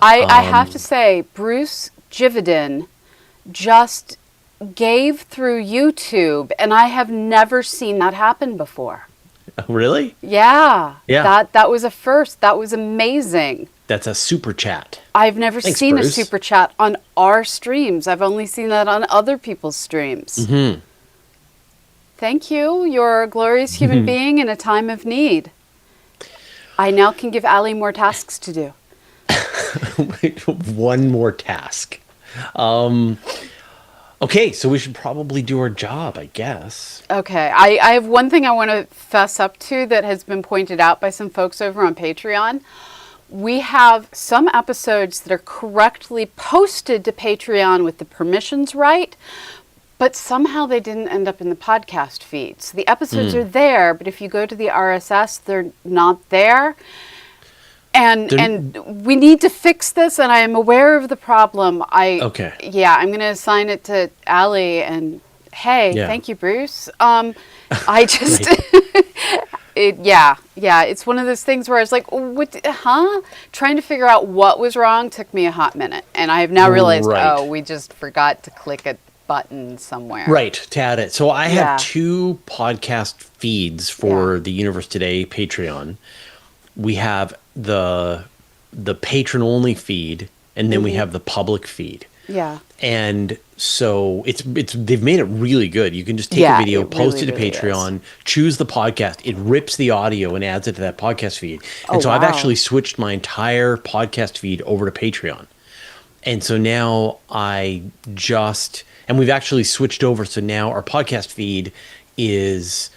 I have to say, Bruce Jividin just gave through YouTube, and I have never seen that happen before. Really? Yeah. Yeah. That was a first. That was amazing. That's a super chat. I've never Thanks, seen Bruce. a super chat on our streams. I've only seen that on other people's streams. Mm-hmm. Thank you. You're a glorious human being in a time of need. I now can give Ali more tasks to do. One more task. Okay, so we should probably do our job, I guess. Okay. I have one thing I want to fess up to that has been pointed out by some folks over on Patreon. We have some episodes that are correctly posted to Patreon with the permissions right, but somehow they didn't end up in the podcast feed. So the episodes are there, but if you go to the RSS, they're not there. And we need to fix this, and I am aware of the problem. Okay. Yeah, I'm going to assign it to Ali, and hey, thank you, Bruce. I just... it's one of those things where I was like, what, trying to figure out what was wrong took me a hot minute. And I have now realized, we just forgot to click a button somewhere. Right, to add it. So I have two podcast feeds for the Universe Today Patreon. We have the patron-only feed, and then we have the public feed. Yeah. And so they've made it really good. You can just take a video, post it to Patreon, choose the podcast. It rips the audio and adds it to that podcast feed. And so I've actually switched my entire podcast feed over to Patreon. And so now and we've actually switched over. So now our podcast feed is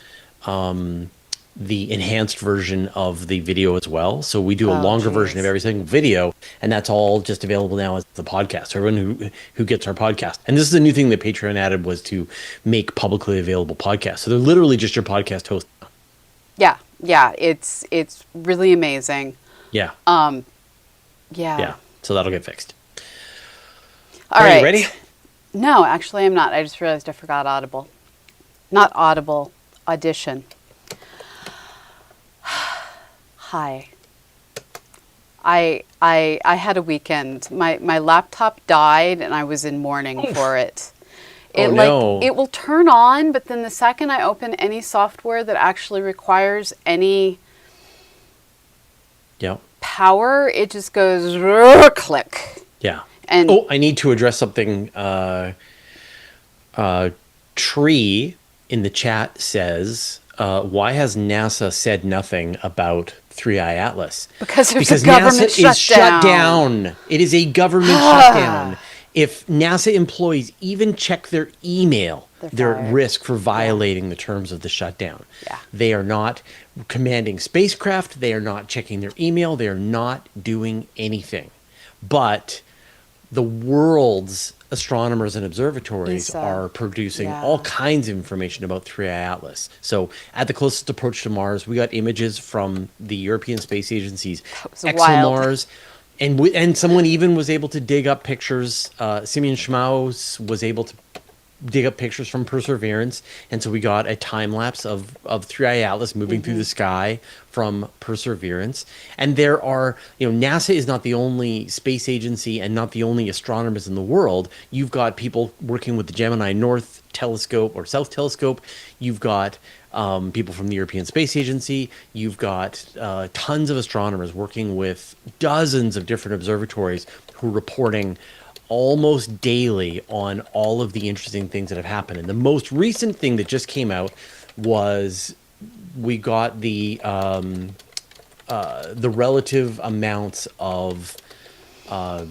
the enhanced version of the video as well. So we do a longer version of every single video, and that's all just available now as the podcast. So everyone who gets our podcast. And this is a new thing that Patreon added, was to make publicly available podcasts. So they're literally just your podcast host. Yeah. It's really amazing. Yeah. Yeah. So that'll get fixed. All right. You ready? No, actually I'm not. I just realized I forgot Audible. Not Audible, Audition. Hi. I had a weekend. My laptop died and I was in mourning for it. It will turn on, but then the second I open any software that actually requires any power, it just goes click. Yeah. And I need to address something. Tree in the chat says, why has NASA said nothing about 3i Atlas? Because a government NASA is shut down. It is a government shutdown. If NASA employees even check their email, they're at risk for violating the terms of the shutdown. Yeah. They are not commanding spacecraft. They are not checking their email. They are not doing anything. But the world's astronomers and observatories are producing all kinds of information about 3i Atlas. So at the closest approach to Mars, we got images from the European Space Agency's ExoMars. And someone even was able to dig up pictures. Simeon Schmaus was able to dig up pictures from Perseverance, and so we got a time lapse of 3i Atlas moving through the sky from Perseverance. And there are, NASA is not the only space agency and not the only astronomers in the world. You've got people working with the Gemini North Telescope or South Telescope. You've got people from the European Space Agency. You've got tons of astronomers working with dozens of different observatories who are reporting almost daily on all of the interesting things that have happened. And the most recent thing that just came out was we got the relative amounts of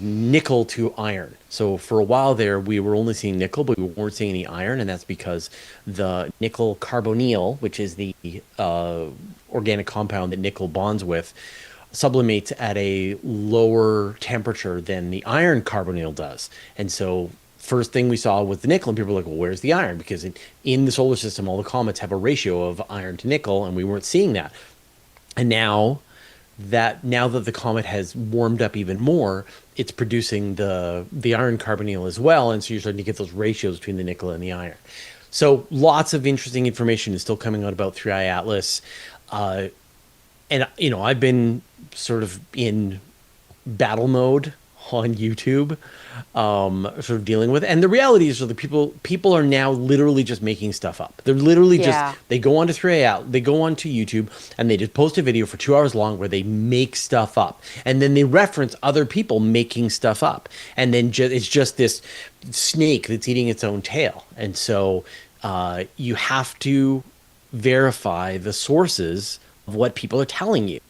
nickel to iron. So for a while there, we were only seeing nickel, but we weren't seeing any iron, and that's because the nickel carbonyl, which is the organic compound that nickel bonds with, sublimates at a lower temperature than the iron carbonyl does. And so first thing we saw was the nickel, and people were like, well, where's the iron? Because in the solar system, all the comets have a ratio of iron to nickel, and we weren't seeing that. And now that the comet has warmed up even more, it's producing the iron carbonyl as well, and so you're starting to get those ratios between the nickel and the iron. So lots of interesting information is still coming out about 3i Atlas. And I've been sort of in battle mode on YouTube, sort of dealing with. And the reality is, that people are now literally just making stuff up. They're literally just, they go onto they go onto YouTube and they just post a video for 2 hours long where they make stuff up, and then they reference other people making stuff up, and then it's just this snake that's eating its own tail. And so you have to verify the sources of what people are telling you.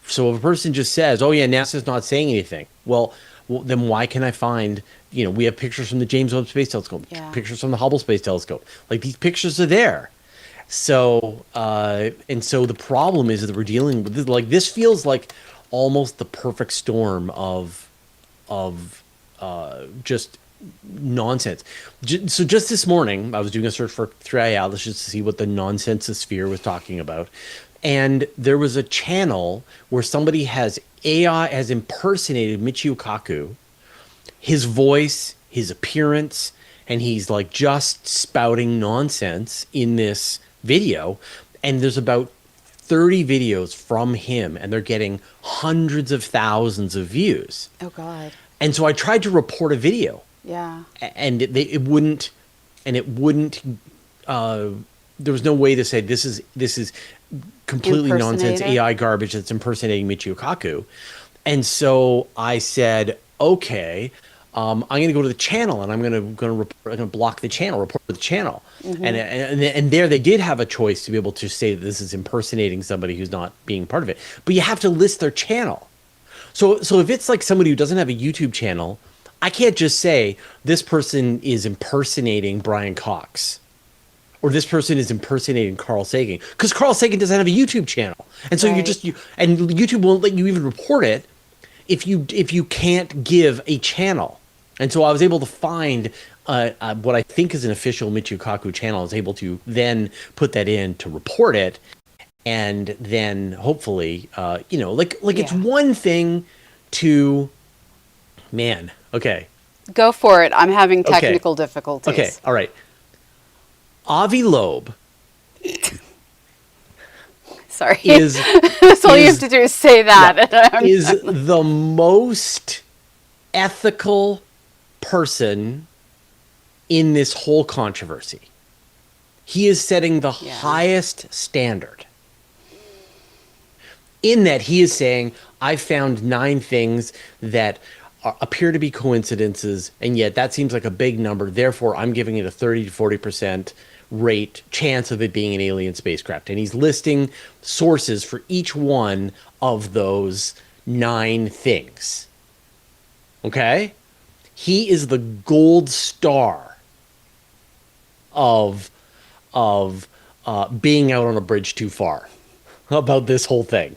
So if a person just says, "Oh yeah, NASA's not saying anything," well, then why can I find? We have pictures from the James Webb Space Telescope, pictures from the Hubble Space Telescope. Like, these pictures are there. So and so the problem is that we're dealing with this. Like, this feels like almost the perfect storm of just nonsense. So just this morning, I was doing a search for 3i Atlas just to see what the nonsensosphere was talking about. And there was a channel where somebody has impersonated Michio Kaku, his voice, his appearance, and he's like just spouting nonsense in this video. And there's about 30 videos from him, and they're getting hundreds of thousands of views. Oh God. And so I tried to report a video. Yeah. And it wouldn't, there was no way to say this is completely nonsense AI garbage that's impersonating Michio Kaku. And so I said, okay, I'm going to go to the channel, and I'm going to block the channel, report the channel. Mm-hmm. And there they did have a choice to be able to say that this is impersonating somebody who's not being part of it. But you have to list their channel. So if it's like somebody who doesn't have a YouTube channel, I can't just say this person is impersonating Brian Cox, or this person is impersonating Carl Sagan, because Carl Sagan doesn't have a YouTube channel. And so and YouTube won't let you even report it if you can't give a channel. And so I was able to find what I think is an official Michio Kaku channel. I was able to then put that in to report it, and then hopefully, it's one thing to, man. Okay. Go for it. I'm having technical difficulties. Okay. All right. Avi Loeb. Sorry. That's all you have to do is say that. Yeah, is the most ethical person in this whole controversy. He is setting the highest standard. In that he is saying, I found 9 things that appear to be coincidences, and yet that seems like a big number. Therefore, I'm giving it a 30 to 40% rate chance of it being an alien spacecraft. And he's listing sources for each one of those 9 things. Okay? He is the gold star of being out on a bridge too far about this whole thing.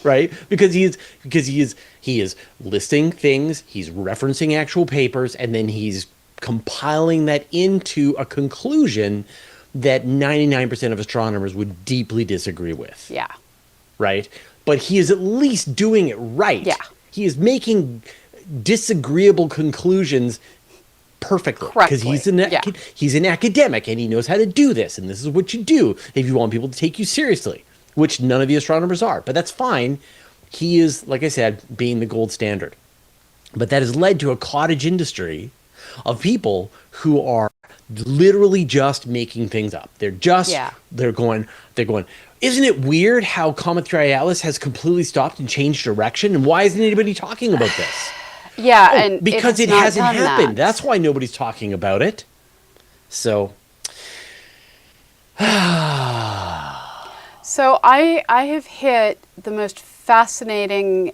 Right? Because he is listing things, he's referencing actual papers, and then he's compiling that into a conclusion that 99% of astronomers would deeply disagree with. Yeah. Right? But he is at least doing it right. Yeah. He is making disagreeable conclusions perfectly. Because he's an academic, and he knows how to do this, and this is what you do if you want people to take you seriously, which none of the astronomers are. But that's fine. He is, like I said, being the gold standard. But that has led to a cottage industry of people who are literally just making things up. They're going, isn't it weird how Comet 3i Atlas has completely stopped and changed direction? And why isn't anybody talking about this? Yeah, and because it hasn't happened. That's why nobody's talking about it. So So I have hit the most fascinating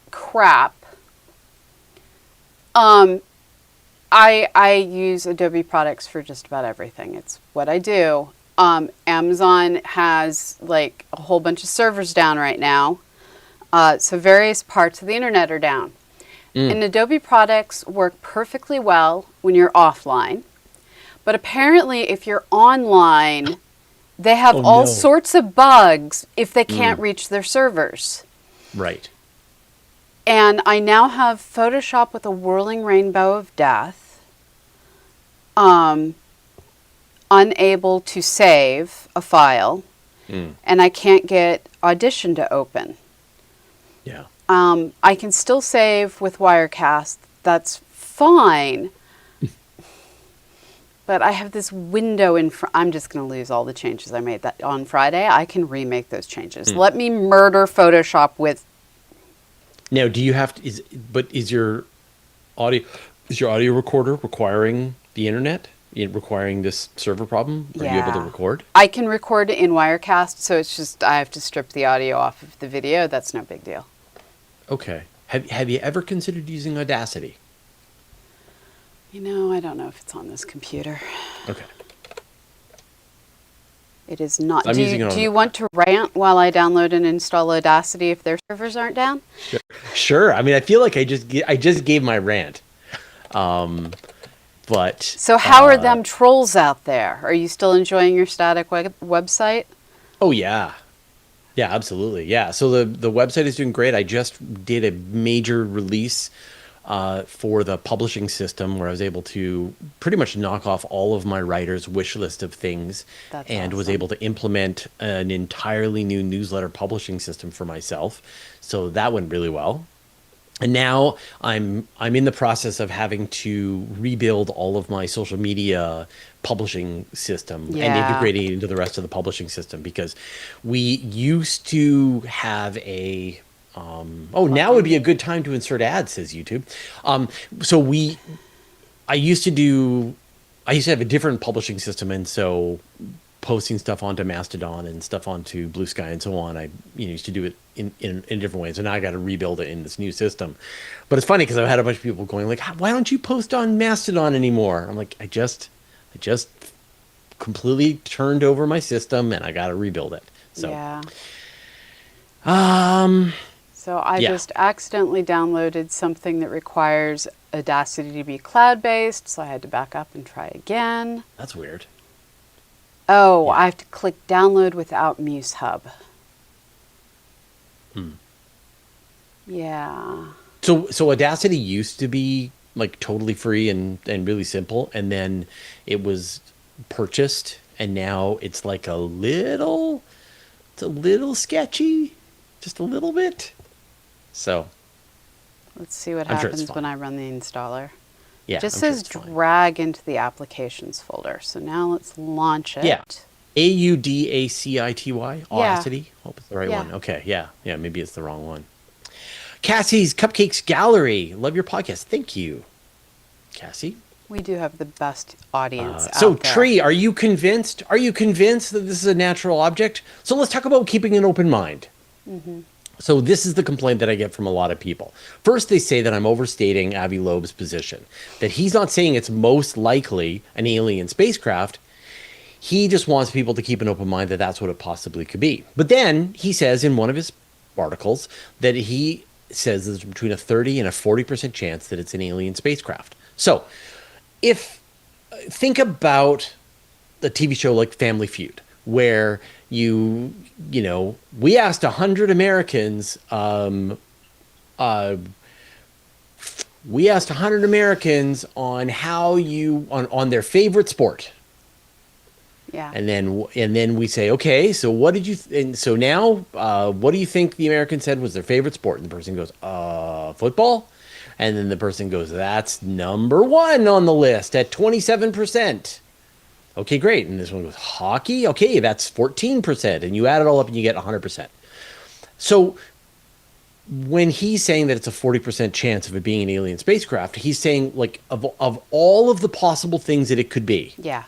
crap. I use Adobe products for just about everything. It's what I do. Amazon has like a whole bunch of servers down right now. So various parts of the internet are down. And Adobe products work perfectly well when you're offline. But apparently if you're online, they have all sorts of bugs if they can't reach their servers. Right. And I now have Photoshop with a whirling rainbow of death. Unable to save a file. And I can't get Audition to open. Yeah. I can still save with Wirecast. That's fine. But I have this window in front. I'm just going to lose all the changes I made that on Friday. I can remake those changes. Let me murder Photoshop with. Now, do you have to, is your audio recorder requiring the internet? Requiring this server problem? Are you able to record? I can record in Wirecast, so it's just I have to strip the audio off of the video. That's no big deal. Okay. Have you ever considered using Audacity? I don't know if it's on this computer. Okay. It is not. I'm using it on do you want to rant while I download and install Audacity if their servers aren't down? Sure. I mean, I feel like I just gave my rant. But so how are them trolls out there? Are you still enjoying your static website? Oh yeah. Yeah, absolutely. Yeah. So the website is doing great. I just did a major release for the publishing system where I was able to pretty much knock off all of my writers' wish list of things. That's and awesome. Was able to implement an entirely new newsletter publishing system for myself. So that went really well. And now I'm in the process of having to rebuild all of my social media publishing system and integrating it into the rest of the publishing system, because we used to have a now would be a good time to insert ads, says YouTube. I used to have a different publishing system, and so posting stuff onto Mastodon and stuff onto Blue Sky and so on, I used to do it in different ways, and now I got to rebuild it in this new system. But it's funny because I've had a bunch of people going like, "Why don't you post on Mastodon anymore?" I'm like, I just completely turned over my system, and I got to rebuild it. So yeah. So I just accidentally downloaded something that requires Audacity to be cloud-based, so I had to back up and try again. That's weird. Oh, yeah. I have to click download without MuseHub. Yeah. So Audacity used to be like totally free and really simple, and then it was purchased, and now it's like a little sketchy, just a little bit. So let's see what happens when I run the installer. Yeah, it just says drag into the applications folder. So now let's launch it. Yeah. Audacity, Audacity. Hope it's the right one. Okay, yeah, maybe it's the wrong one. Cassie's Cupcakes Gallery. Love your podcast. Thank you, Cassie. We do have the best audience out so, there. Tree, are you convinced? Are you convinced that this is a natural object? So let's talk about keeping an open mind. Mm-hmm. So this is the complaint that I get from a lot of people. First, they say that I'm overstating Avi Loeb's position, that he's not saying it's most likely an alien spacecraft. He just wants people to keep an open mind that that's what it possibly could be. But then he says in one of his articles that he says there's between a 30 and a 40% chance that it's an alien spacecraft. So think about a TV show like Family Feud, where we asked 100 Americans, on how on their favorite sport. Yeah. And then we say, okay, so what did you, and so now, what do you think the American said was their favorite sport? And the person goes, football. And then the person goes, that's number one on the list at 27%. Okay, great. And this one goes, hockey. Okay, that's 14%. And you add it all up and you get 100%. So when he's saying that it's a 40% chance of it being an alien spacecraft, he's saying like of all of the possible things that it could be. Yeah.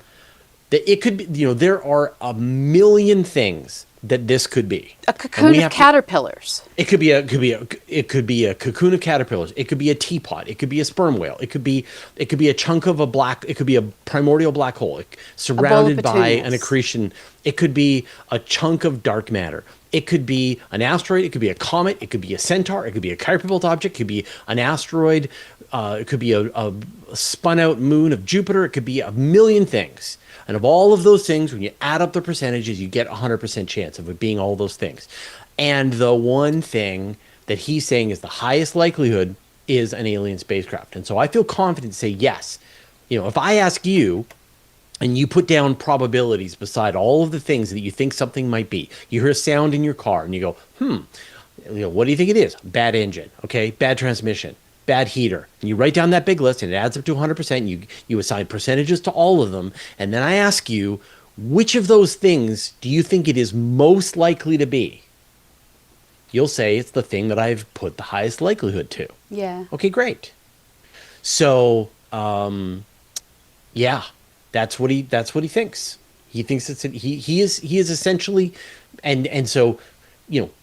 That it could be, there are a million things that this could be. A cocoon of caterpillars. It could be a cocoon of caterpillars. It could be a teapot. It could be a sperm whale. It could be a chunk of it could be a primordial black hole surrounded by an accretion. It could be a chunk of dark matter. It could be an asteroid. It could be a comet. It could be a centaur. It could be a Kuiper-Belt object. It could be an asteroid. It could be a spun out moon of Jupiter. It could be a million things. And of all of those things, when you add up the percentages, you get 100% chance of it being all those things. And the one thing that he's saying is the highest likelihood is an alien spacecraft. And so I feel confident to say yes. If I ask you and you put down probabilities beside all of the things that you think something might be, you hear a sound in your car and you go, What do you think it is? Bad engine, okay? Bad transmission, bad heater. And you write down that big list, and it adds up to 100%. You assign percentages to all of them, and then I ask you, which of those things do you think it is most likely to be? You'll say it's the thing that I've put the highest likelihood to. Yeah. Okay, great. So, yeah, that's what he thinks. He thinks he is essentially, and so,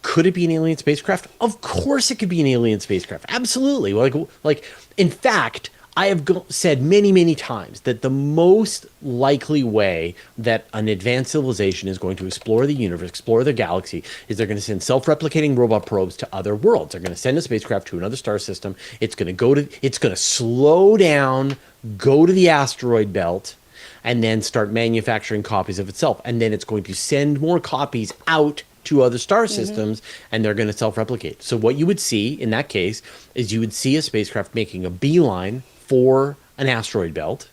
could it be an alien spacecraft? Of course, it could be an alien spacecraft. Absolutely. Like in fact, I have said many, many times that the most likely way that an advanced civilization is going to explore the universe, explore the galaxy, is they're going to send self-replicating robot probes to other worlds. They're going to send a spacecraft to another star system. It's going to slow down, go to the asteroid belt, and then start manufacturing copies of itself. And then it's going to send more copies out to other star systems, and they're going to self-replicate. So what you would see in that case is you would see a spacecraft making a beeline for an asteroid belt,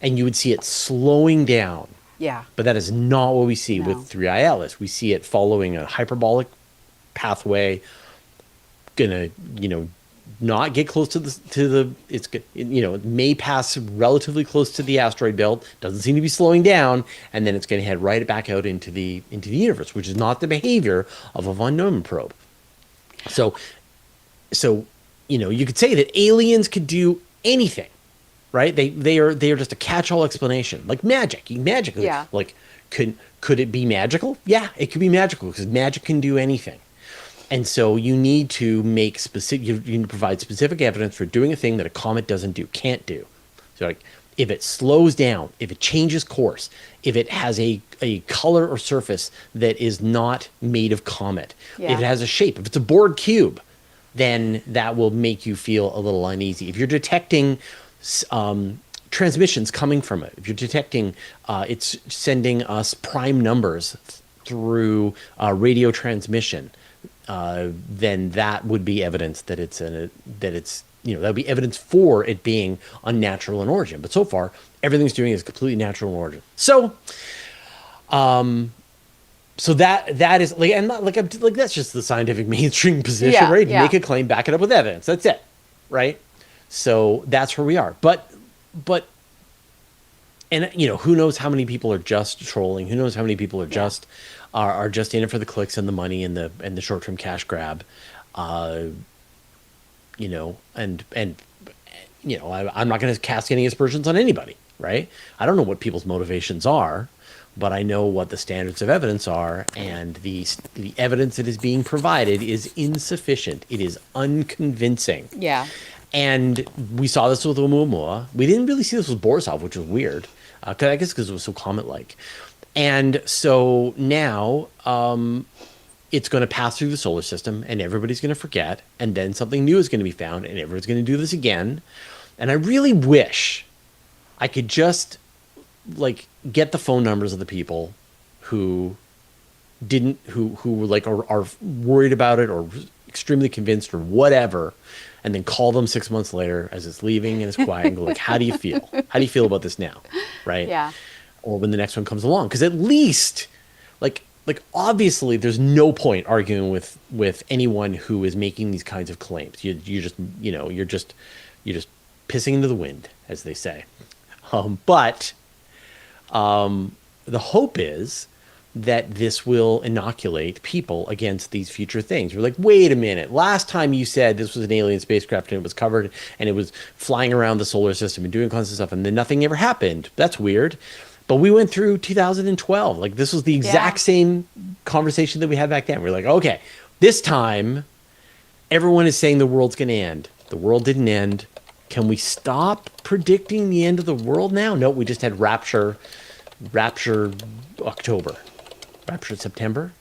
and you would see it slowing down. Yeah. But that is not what we see with 3ILS. We see it following a hyperbolic pathway, gonna, not get close to it may pass relatively close to the asteroid belt, doesn't seem to be slowing down, and then it's going to head right back out into the universe, which is not the behavior of a von Neumann probe. So you could say that aliens could do anything, right? They are just a catch-all explanation, like magic. Yeah. Like, could it be magical? Yeah, it could be magical, because magic can do anything. And so you need to make specific. You need to provide specific evidence for doing a thing that a comet can't do. So, like, if it slows down, if it changes course, if it has a color or surface that is not made of comet, if it has a shape, if it's a Borg cube, then that will make you feel a little uneasy. If you're detecting transmissions coming from it, if you're detecting it's sending us prime numbers through radio transmission, then that would be evidence that that would be evidence for it being unnatural in origin. But so far, everything's doing is completely natural in origin. So, so that is like, and not like that's just the scientific mainstream position, right? Yeah. Make a claim, back it up with evidence. That's it, right? So that's where we are. But, and who knows how many people are just trolling? Who knows how many people are just are just in it for the clicks and the money and the short-term cash grab? I'm not going to cast any aspersions on anybody, right? I don't know what people's motivations are, but I know what the standards of evidence are, and the evidence that is being provided is insufficient. It is unconvincing. Yeah. And we saw this with Oumuamua. We didn't really see this with Borisov, which was weird, I guess because it was so comet-like. And so now it's going to pass through the solar system, and everybody's going to forget, and then something new is going to be found, and everyone's going to do this again. And I really wish I could just get the phone numbers of the people who are worried about it or extremely convinced or whatever, and then call them 6 months later as it's leaving and it's quiet and go like, how do you feel? How do you feel about this now? Right? Yeah. Or when the next one comes along. Because at least, like obviously there's no point arguing with anyone who is making these kinds of claims. You're just pissing into the wind, as they say. But the hope is that this will inoculate people against these future things. We're like, wait a minute, last time you said this was an alien spacecraft and it was covered and it was flying around the solar system and doing constant stuff, and then nothing ever happened. That's weird. But we went through 2012. Like, this was the exact same conversation that we had back then. We're like, okay, this time everyone is saying the world's going to end. The world didn't end. Can we stop predicting the end of the world now? No, we just had Rapture October. Rapture September?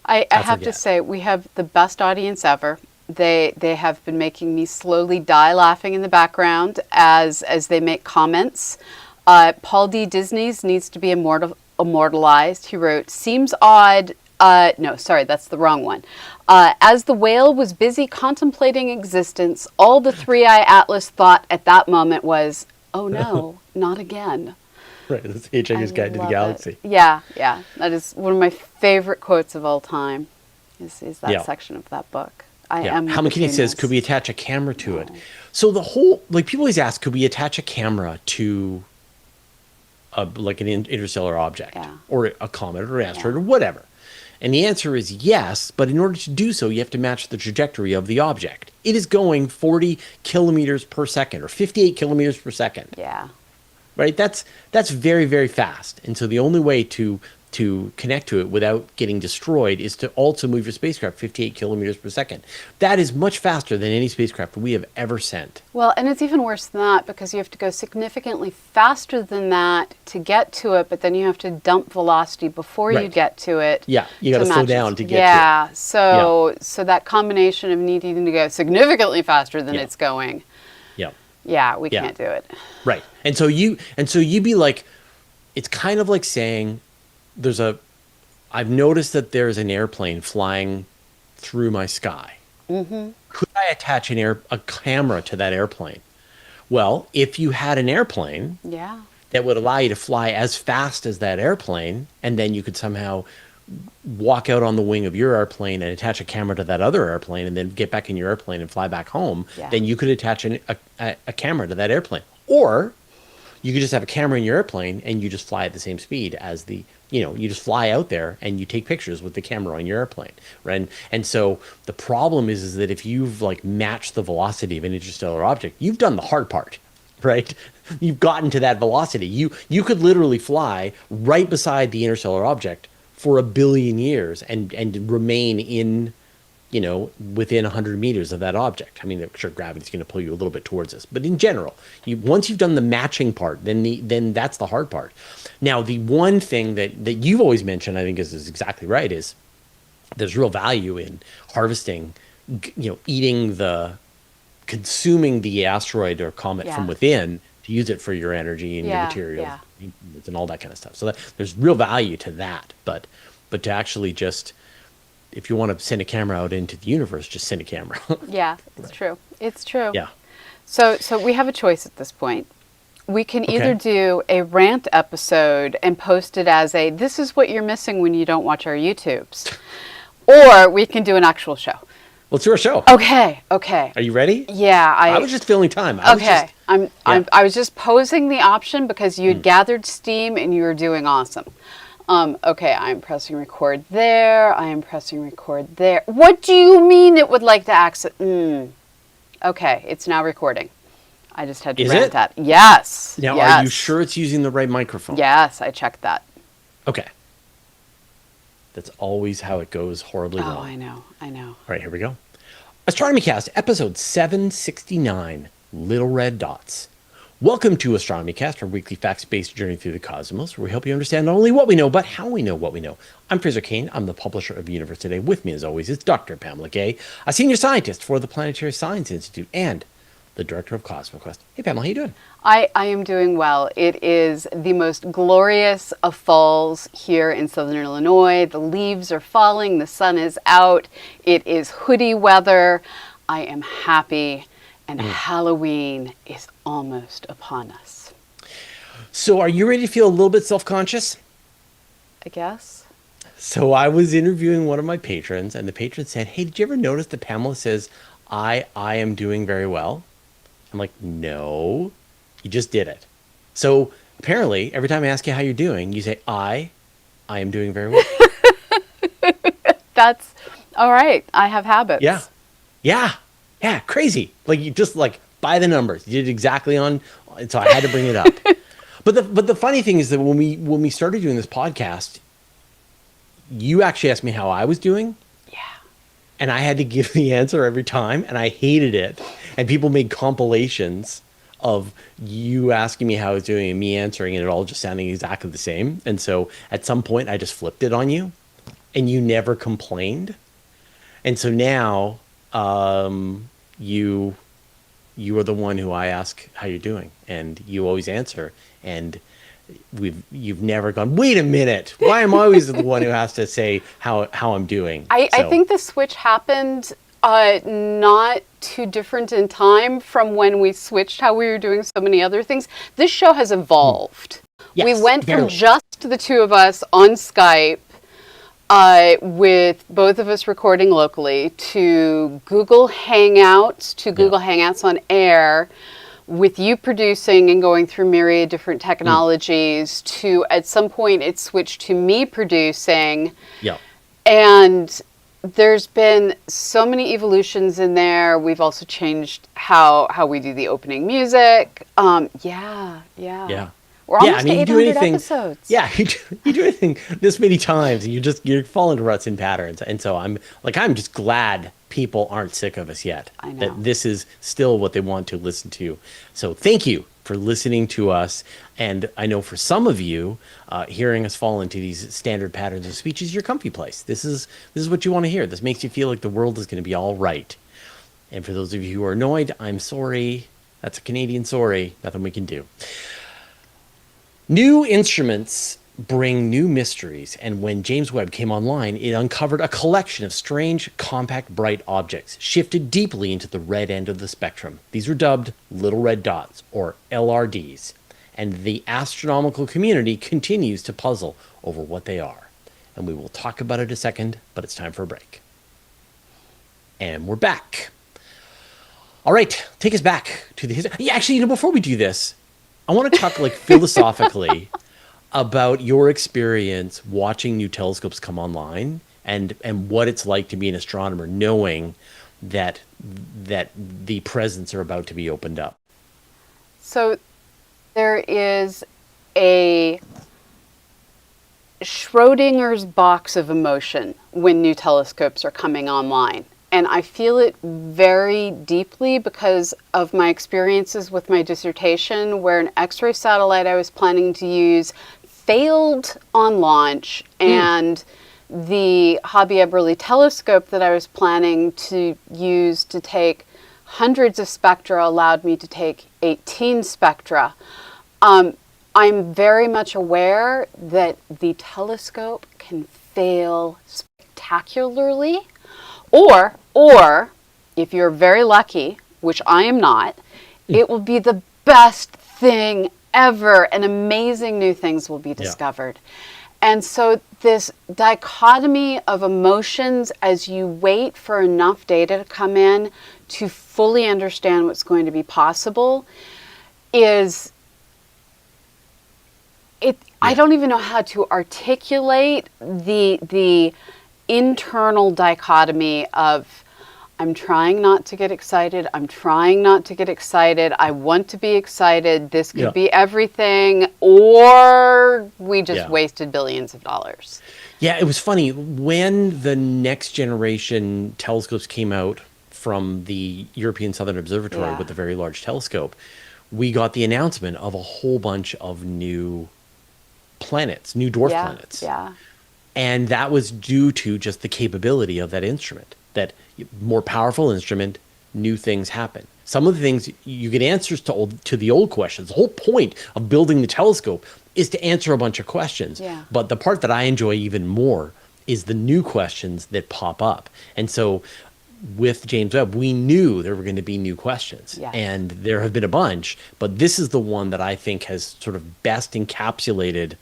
I have to say, we have the best audience ever. They have been making me slowly die laughing in the background as they make comments. Paul D. Disney's needs to be immortalized. He wrote, seems odd. No, sorry, that's the wrong one. As the whale was busy contemplating existence, all the Three-Eye Atlas thought at that moment was, oh no, not again. Right, that's Hitchhiker's Guide to the Galaxy. Yeah. That is one of my favorite quotes of all time. is that section of that book. How McKinney says, could we attach a camera to it? So the whole, like, people always ask, could we attach a camera to like an interstellar object or a comet or an asteroid or whatever? And the answer is yes, but in order to do so, you have to match the trajectory of the object. It is going 40 kilometers per second or 58 kilometers per second. Yeah. Right? That's very, very fast. And so the only way to connect to it without getting destroyed is to also move your spacecraft 58 kilometers per second. That is much faster than any spacecraft we have ever sent. Well, and it's even worse than that because you have to go significantly faster than that to get to it, but then you have to dump velocity before you get to it. Yeah, you got to slow down to get to it. Yeah, so that combination of needing to go significantly faster than it's going. Yeah, we can't do it. Right. And so you'd be like, it's kind of like saying, I've noticed that there's an airplane flying through my sky. Mm-hmm. Could I attach a camera to that airplane? Well, if you had an airplane that would allow you to fly as fast as that airplane, and then you could somehow walk out on the wing of your airplane and attach a camera to that other airplane and then get back in your airplane and fly back home, then you could attach a camera to that airplane. Or you could just have a camera in your airplane and you just fly at the same speed as you just fly out there and you take pictures with the camera on your airplane, right? And so the problem is that if you've like matched the velocity of an interstellar object, you've done the hard part, right? You've gotten to that velocity. You could literally fly right beside the interstellar object for 1 billion years and remain in, within 100 meters of that object. I mean, sure, gravity's going to pull you a little bit towards us, but in general, once you've done the matching part, then that's the hard part. Now, the one thing that you've always mentioned, I think is exactly right, is there's real value in harvesting, consuming the asteroid or comet from within to use it for your energy and your materials and all that kind of stuff. So there's real value to that, but to actually just, if you want to send a camera out into the universe, just send a camera. Yeah, it's true. It's true. Yeah. So we have a choice at this point. We can either do a rant episode and post it as this is what you're missing when you don't watch our YouTubes. Or we can do an actual show. Let's do our show. Okay. Are you ready? Yeah. I was just filling time. I was just posing the option because you had gathered steam and you were doing awesome. Okay, I'm pressing record there. I am pressing record there. What do you mean it would like to access? Okay, it's now recording. I just had to rant that. Yes. Now, are you sure it's using the right microphone? Yes, I checked that. Okay. That's always how it goes horribly wrong. Oh, I know. All right, here we go. Astronomy Cast, episode 769, Little Red Dots. Welcome to Astronomy Cast, our weekly facts-based journey through the cosmos, where we help you understand not only what we know, but how we know what we know. I'm Fraser Cain. I'm the publisher of Universe Today. With me, as always, is Dr. Pamela Gay, a senior scientist for the Planetary Science Institute and the director of CosmoQuest. Hey, Pamela, how you doing? I am doing well. It is the most glorious of falls here in southern Illinois. The leaves are falling. The sun is out. It is hoodie weather. I am happy. And Halloween is almost upon us. So are you ready to feel a little bit self-conscious? I guess. So I was interviewing one of my patrons, and the patron said, hey, did you ever notice that Pamela says, I am doing very well? I'm like, no, you just did it. So apparently, every time I ask you how you're doing, you say, I am doing very well. That's all right. I have habits. Yeah, crazy. Like you just like by the numbers. You did exactly on, so I had to bring it up. But the funny thing is that when we started doing this podcast, you actually asked me how I was doing. Yeah. And I had to give the answer every time, and I hated it. And people made compilations of you asking me how I was doing and me answering, and it all just sounding exactly the same. And so at some point, I just flipped it on you, and you never complained. And so now you are the one who I ask how you're doing, and you always answer. And you've never gone, wait a minute, why am I always the one who has to say how I'm doing? I think the switch happened not too different in time from when we switched how we were doing so many other things. This show has evolved. Yes, we went barely. from just the two of us on Skype with both of us recording locally, to Google Hangouts on air, with you producing and going through myriad different technologies, to at some point it switched to me producing. Yeah. And there's been so many evolutions in there. We've also changed how we do the opening music. Yeah. We're almost to 800 episodes. Yeah, you do anything this many times, and you're falling to ruts and patterns. And so I'm just glad people aren't sick of us yet. I know. That this is still what they want to listen to. So thank you for listening to us. And I know for some of you, hearing us fall into these standard patterns of speech is your comfy place. This is what you want to hear. This makes you feel like the world is going to be all right. And for those of you who are annoyed, I'm sorry. That's a Canadian sorry. Nothing we can do. New instruments bring new mysteries, and when James Webb came online, it uncovered a collection of strange, compact, bright objects, shifted deeply into the red end of the spectrum. These were dubbed little red dots, or LRDs, and the astronomical community continues to puzzle over what they are. And we will talk about it in a second, but it's time for a break. And we're back. All right, take us back to the history. Yeah, actually, before we do this, I want to talk philosophically about your experience watching new telescopes come online and what it's like to be an astronomer knowing that the presents are about to be opened up. So there is a Schrodinger's box of emotion when new telescopes are coming online. And I feel it very deeply because of my experiences with my dissertation, where an X-ray satellite I was planning to use failed on launch, and the Hobby Eberly telescope that I was planning to use to take hundreds of spectra allowed me to take 18 spectra. I'm very much aware that the telescope can fail spectacularly. Or, if you're very lucky, which I am not, it will be the best thing ever, and amazing new things will be discovered. Yeah. And so this dichotomy of emotions as you wait for enough data to come in to fully understand what's going to be possible is... I don't even know how to articulate the internal dichotomy of I'm trying not to get excited. I want to be excited. This could be everything, or we just wasted billions of dollars. Yeah, it was funny when the next generation telescopes came out from the European Southern Observatory with the Very Large Telescope. We got the announcement of a whole bunch of new planets, new dwarf planets. Yeah. And that was due to just the capability of that instrument. That more powerful instrument, new things happen. Some of the things, you get answers to the old questions. The whole point of building the telescope is to answer a bunch of questions. Yeah. But the part that I enjoy even more is the new questions that pop up. And so with James Webb, we knew there were going to be new questions. Yes. And there have been a bunch. But this is the one that I think has sort of best encapsulated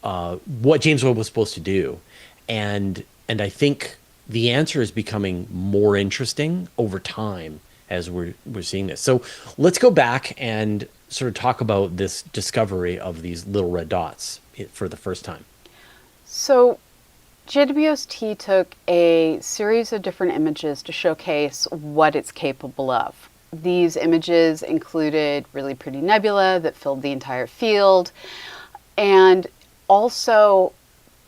what James Webb was supposed to do. And I think the answer is becoming more interesting over time as we're seeing this. So let's go back and sort of talk about this discovery of these little red dots for the first time. So JWST took a series of different images to showcase what it's capable of. These images included really pretty nebula that filled the entire field, and also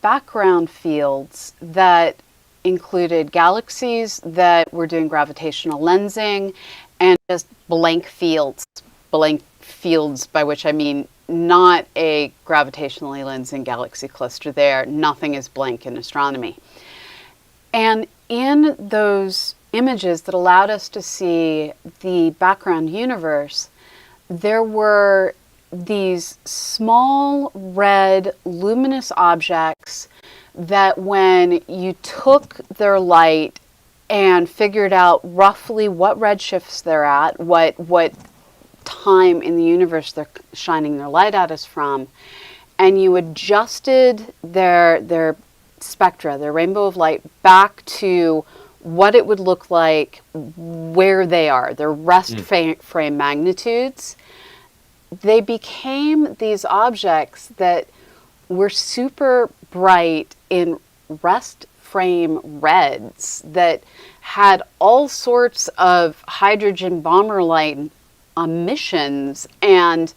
background fields that included galaxies that were doing gravitational lensing, and just blank fields by which I mean not a gravitationally lensing galaxy cluster there. Nothing is blank in astronomy. And in those images that allowed us to see the background universe, there were these small red luminous objects that when you took their light and figured out roughly what redshifts they're at, what time in the universe they're shining their light at us from, and you adjusted their spectra, their rainbow of light, back to what it would look like where they are, their rest frame magnitudes, they became these objects that were super bright in rest frame reds that had all sorts of hydrogen bomber light emissions and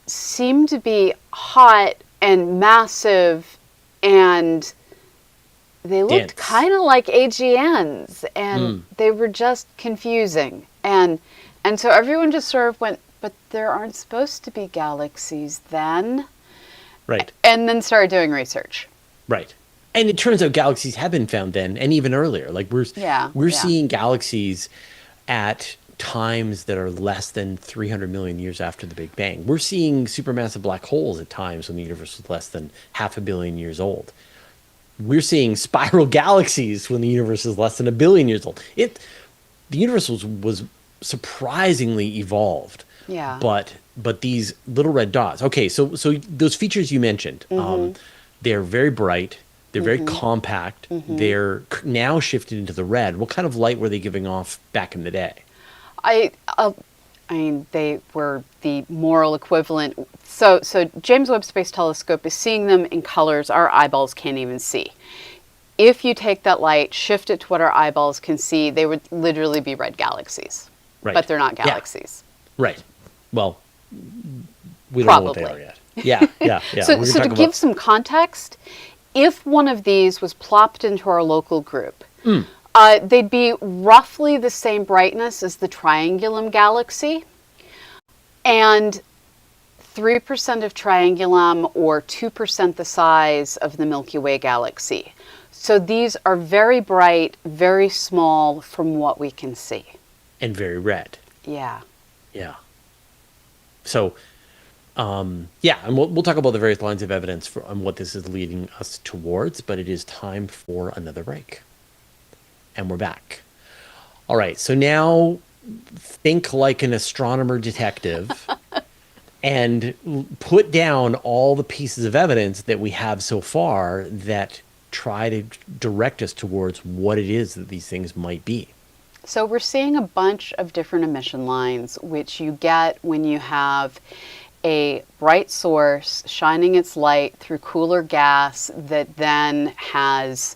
seemed to be hot and massive, and they looked kind of like AGNs, and they were just confusing. And so everyone just sort of went, but there aren't supposed to be galaxies then. Right. And then started doing research. Right. And it turns out galaxies have been found then, and even earlier. Like we're seeing galaxies at times that are less than 300 million years after the Big Bang. We're seeing supermassive black holes at times when the universe was less than 500 million years old. We're seeing spiral galaxies when the universe is less than 1 billion years old. The universe was surprisingly evolved. Yeah. But these little red dots. Okay, so those features you mentioned, they're very bright. They're very compact. They're now shifted into the red. What kind of light were they giving off back in the day? I mean, they were the moral equivalent. So James Webb Space Telescope is seeing them in colors our eyeballs can't even see. If you take that light, shift it to what our eyeballs can see, they would literally be red galaxies. Right. But they're not galaxies. Yeah. Right. Well, we don't know what they are yet. Yeah. So to give some context, if one of these was plopped into our local group, they'd be roughly the same brightness as the Triangulum galaxy, and 3% of Triangulum or 2% the size of the Milky Way galaxy. So these are very bright, very small from what we can see. And very red. Yeah. Yeah. So, and we'll talk about the various lines of evidence on what this is leading us towards, but it is time for another break. And we're back. All right, so now think like an astronomer detective and put down all the pieces of evidence that we have so far that try to direct us towards what it is that these things might be. So we're seeing a bunch of different emission lines, which you get when you have a bright source shining its light through cooler gas that then has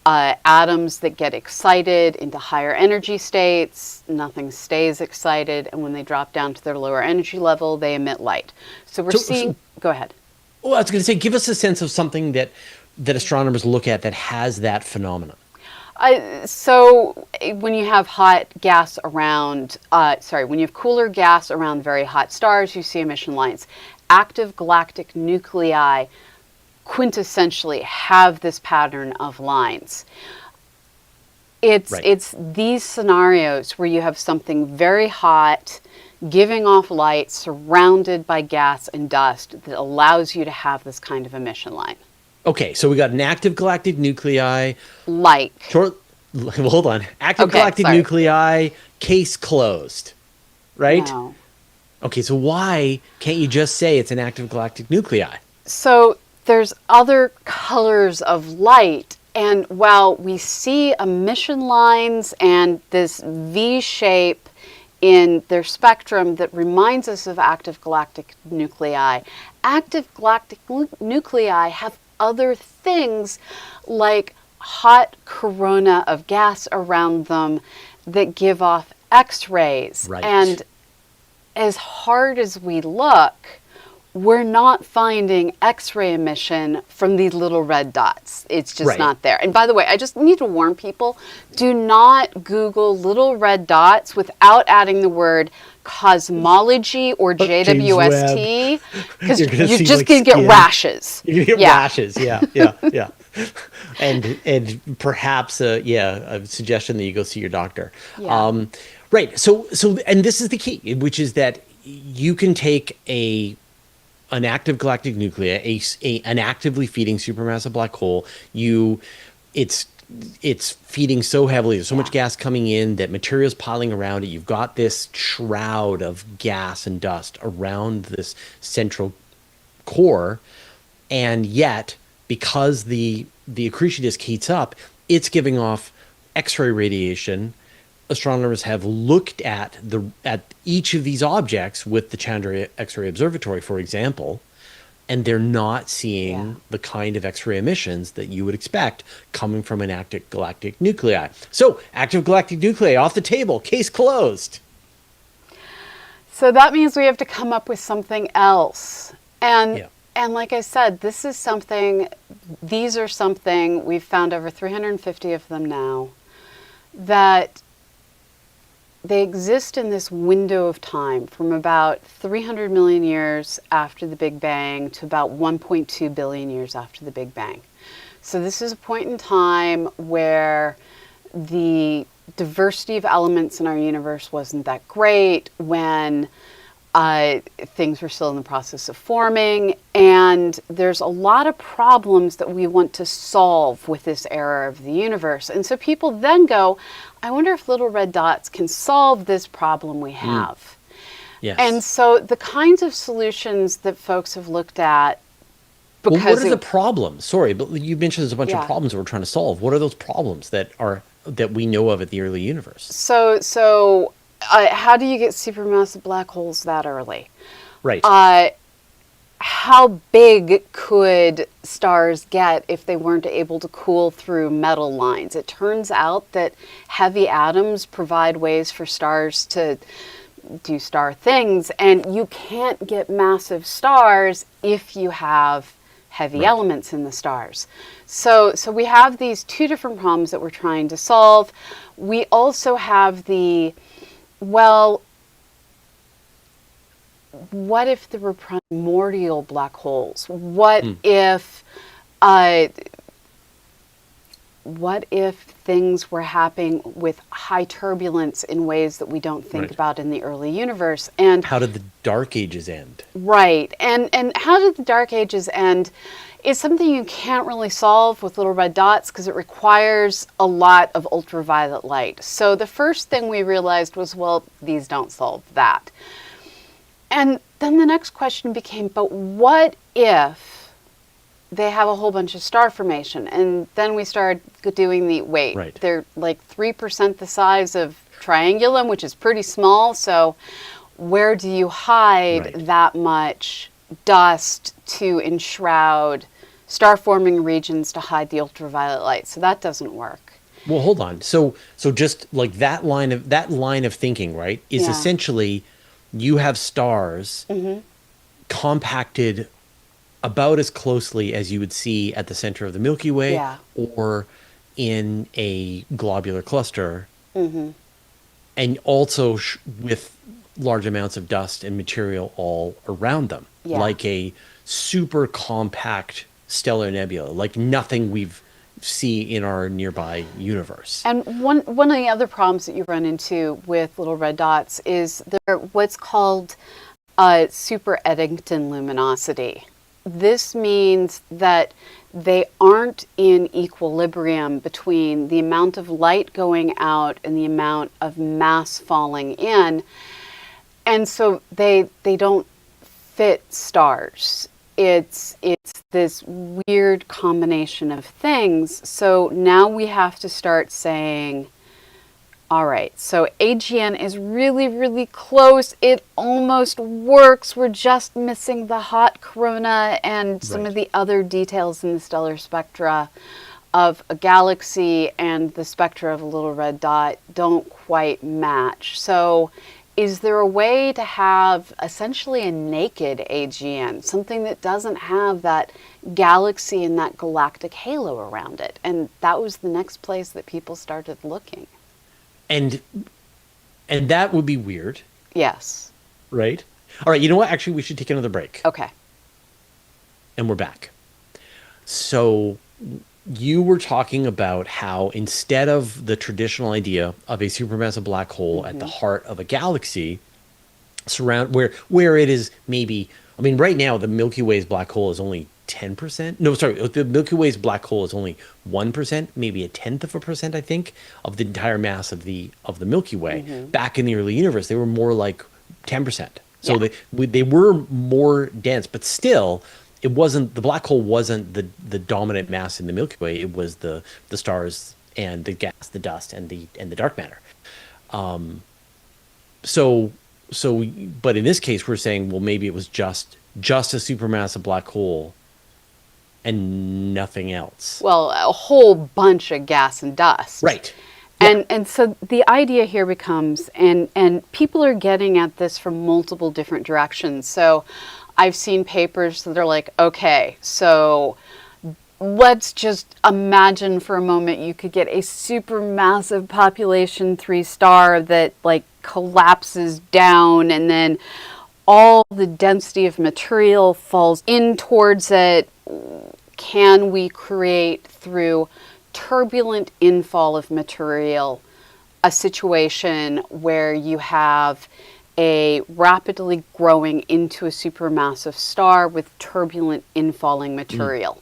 atoms that get excited into higher energy states. Nothing stays excited, and when they drop down to their lower energy level, they emit light. So we're seeing... Go ahead. Well, I was going to say, give us a sense of something that astronomers look at that has that phenomenon. So when you have hot gas around, when you have cooler gas around very hot stars, you see emission lines. Active galactic nuclei quintessentially have this pattern of lines. It's these scenarios where you have something very hot giving off light surrounded by gas and dust that allows you to have this kind of emission line. Okay, so we got an active galactic nuclei. Hold on. Active galactic nuclei, case closed, right? No. Okay, so why can't you just say it's an active galactic nuclei? So there's other colors of light, and while we see emission lines and this V shape in their spectrum that reminds us of active galactic nuclei have other things like hot corona of gas around them that give off X-rays. Right. And as hard as we look, we're not finding X-ray emission from these little red dots. It's just not there. And by the way, I just need to warn people, do not Google little red dots without adding the word cosmology or JWST, because you're just going to get rashes. You're going to get rashes, yeah. And perhaps, a suggestion that you go see your doctor. Yeah. Right, so, and this is the key, which is that you can take an active galactic nuclei, an actively feeding supermassive black hole. It's feeding so heavily. There's so much gas coming in that material's piling around it. You've got this shroud of gas and dust around this central core, and yet because the the accretion disk heats up, it's giving off X-ray radiation. Astronomers have looked at each of these objects with the Chandra X-ray Observatory, for example, and they're not seeing the kind of X-ray emissions that you would expect coming from an active galactic nuclei. So, active galactic nuclei off the table, case closed. So that means we have to come up with something else. And like I said, these are something, we've found over 350 of them now, that they exist in this window of time from about 300 million years after the Big Bang to about 1.2 billion years after the Big Bang. So this is a point in time where the diversity of elements in our universe wasn't that great, when things were still in the process of forming, and there's a lot of problems that we want to solve with this era of the universe. And so people then go, I wonder if little red dots can solve this problem we have. Yes. And so the kinds of solutions that folks have looked at, because what are the problems? Sorry, but you mentioned there's a bunch of problems that we're trying to solve. What are those problems that we know of at the early universe? So how do you get supermassive black holes that early? Right. How big could stars get if they weren't able to cool through metal lines? It turns out that heavy atoms provide ways for stars to do star things, and you can't get massive stars if you have heavy elements in the stars. So we have these two different problems that we're trying to solve. We also have what if there were primordial black holes? What if things were happening with high turbulence in ways that we don't think about in the early universe? And how did the Dark Ages end? Right. And how did the Dark Ages end? It's something you can't really solve with little red dots because it requires a lot of ultraviolet light. So the first thing we realized was, well, these don't solve that. And then the next question became, but what if they have a whole bunch of star formation? And then we started doing they're like 3% the size of Triangulum, which is pretty small. So where do you hide that much dust to enshroud star-forming regions to hide the ultraviolet light? So that doesn't work. Well, hold on. So just like that line of thinking, right, is essentially you have stars compacted about as closely as you would see at the center of the Milky Way or in a globular cluster, and also with large amounts of dust and material all around them, like a super compact stellar nebula, like nothing we've see in our nearby universe. And one of the other problems that you run into with little red dots is they're what's called super Eddington luminosity. This means that they aren't in equilibrium between the amount of light going out and the amount of mass falling in. And so they don't fit stars. It's this weird combination of things. So now we have to start saying, all right, so AGN is really, really close. It almost works. We're just missing the hot corona and some of the other details in the stellar spectra of a galaxy and the spectra of a little red dot don't quite match. So is there a way to have essentially a naked AGN, something that doesn't have that galaxy and that galactic halo around it? And that was the next place that people started looking. And that would be weird. Yes. Right? All right, you know what? Actually, we should take another break. Okay. And we're back. So you were talking about how instead of the traditional idea of a supermassive black hole at the heart of a galaxy, where it is maybe, I mean, right now the Milky Way's black hole is only 10%. No, sorry, the Milky Way's black hole is only 1%, maybe 1/10%, I think, of the entire mass of the Milky Way. Back in the early universe, they were more like 10%. So they were more dense, but still, it wasn't, the black hole wasn't the dominant mass in the Milky Way. It was the stars and the gas, the dust, and the dark matter. So but in this case, we're saying, well, maybe it was just a supermassive black hole and nothing else. Well, a whole bunch of gas and dust. Right. Yeah. And so the idea here becomes, and people are getting at this from multiple different directions. So I've seen papers that are like, okay, so let's just imagine for a moment you could get a supermassive population 3-star that like collapses down, and then all the density of material falls in towards it. Can we create, through turbulent infall of material, a situation where you have a rapidly growing into a supermassive star with turbulent infalling material?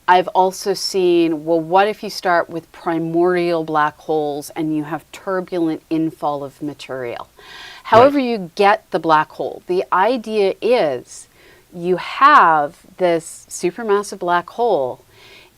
I've also seen, well, what if you start with primordial black holes and you have turbulent infall of material? However you get the black hole, the idea is you have this supermassive black hole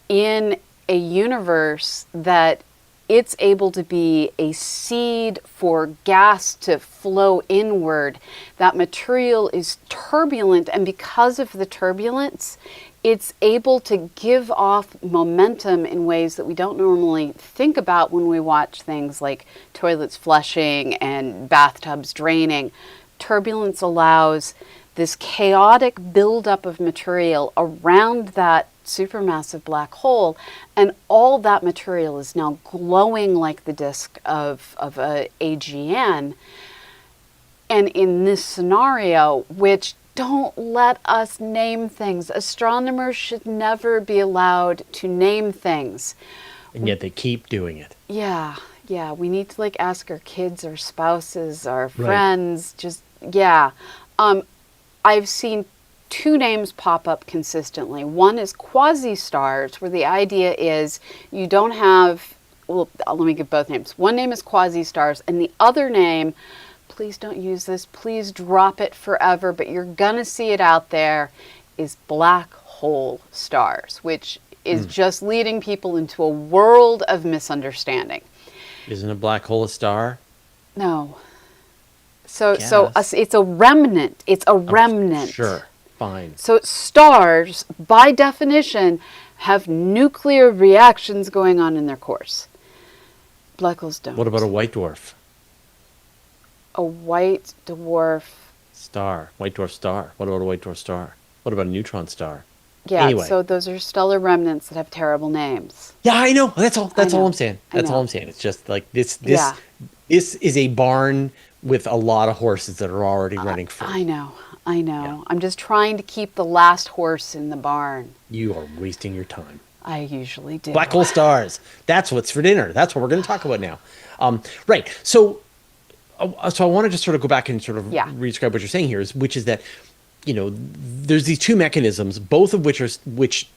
in a universe that it's able to be a seed for gas to flow inward. That material is turbulent, and because of the turbulence, it's able to give off momentum in ways that we don't normally think about when we watch things like toilets flushing and bathtubs draining. Turbulence allows this chaotic buildup of material around that supermassive black hole, and all that material is now glowing like the disk of a AGN. And in this scenario, which, don't let us name things. Astronomers should never be allowed to name things. And yet they keep doing it. Yeah. We need to like ask our kids, our spouses, our friends, I've seen 2 names pop up consistently. One is quasi-stars, where the idea is you don't have, well, let me give both names. One name is quasi-stars, and the other name, please don't use this, please drop it forever, but you're gonna see it out there, is black hole stars, which is just leading people into a world of misunderstanding. Isn't a black hole a star? No. So it's a remnant. It's a remnant. Sure, fine. So stars, by definition, have nuclear reactions going on in their course. Black holes don't. What about a white dwarf? A white dwarf star. White dwarf star. What about a white dwarf star? What about a neutron star? Yeah, anyway. So those are stellar remnants that have terrible names. Yeah, I know. That's all I'm saying. That's all I'm saying. It's just like this is a barn with a lot of horses that are already running free. I know. Yeah. I'm just trying to keep the last horse in the barn. You are wasting your time. I usually do. Black hole stars. That's what's for dinner. That's what we're going to talk about now. Right. So I wanted to sort of go back and sort of re-describe what you're saying here, which is that, there's these 2 mechanisms, both of which